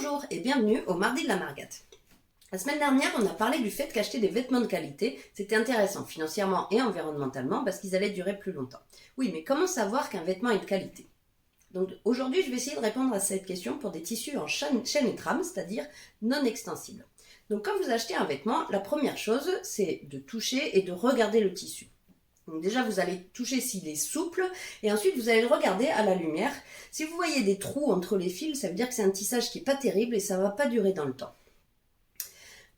Bonjour et bienvenue au Mardi de la Margate. La semaine dernière, on a parlé du fait qu'acheter des vêtements de qualité, c'était intéressant financièrement et environnementalement parce qu'ils allaient durer plus longtemps. Oui, mais comment savoir qu'un vêtement est de qualité? Donc aujourd'hui, je vais essayer de répondre à cette question pour des tissus en chaîne et trame, c'est-à-dire non extensibles. Donc quand vous achetez un vêtement, la première chose, c'est de toucher et de regarder le tissu. Donc déjà, vous allez toucher s'il est souple et ensuite vous allez le regarder à la lumière. Si vous voyez des trous entre les fils, ça veut dire que c'est un tissage qui n'est pas terrible et ça ne va pas durer dans le temps.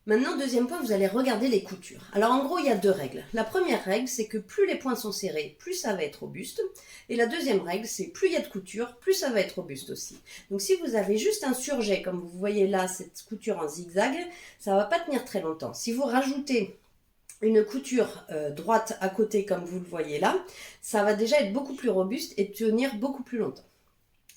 Maintenant, deuxième point, vous allez regarder les coutures. Alors en gros, il y a deux règles. La première règle, c'est que plus les points sont serrés, plus ça va être robuste. Et la deuxième règle, c'est plus il y a de couture, plus ça va être robuste aussi. Donc si vous avez juste un surjet, comme vous voyez là, cette couture en zigzag, ça ne va pas tenir très longtemps. Si vous rajoutez une couture droite à côté comme vous le voyez là, ça va déjà être beaucoup plus robuste et tenir beaucoup plus longtemps.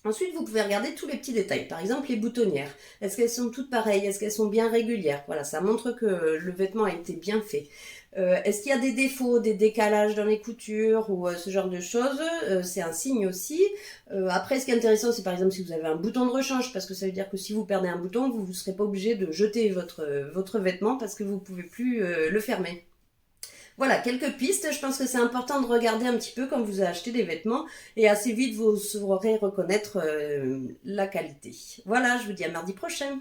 Ensuite, vous pouvez regarder tous les petits détails. Par exemple, les boutonnières. Est-ce qu'elles sont toutes pareilles? Est-ce qu'elles sont bien régulières? Voilà, ça montre que le vêtement a été bien fait. Est-ce qu'il y a des défauts, des décalages dans les coutures ou ce genre de choses? C'est un signe aussi. Après, ce qui est intéressant, c'est par exemple si vous avez un bouton de rechange, parce que ça veut dire que si vous perdez un bouton, vous ne serez pas obligé de jeter votre vêtement parce que vous ne pouvez plus le fermer. Voilà, quelques pistes. Je pense que c'est important de regarder un petit peu quand vous achetez des vêtements et assez vite vous saurez reconnaître la qualité. Voilà, je vous dis à mardi prochain.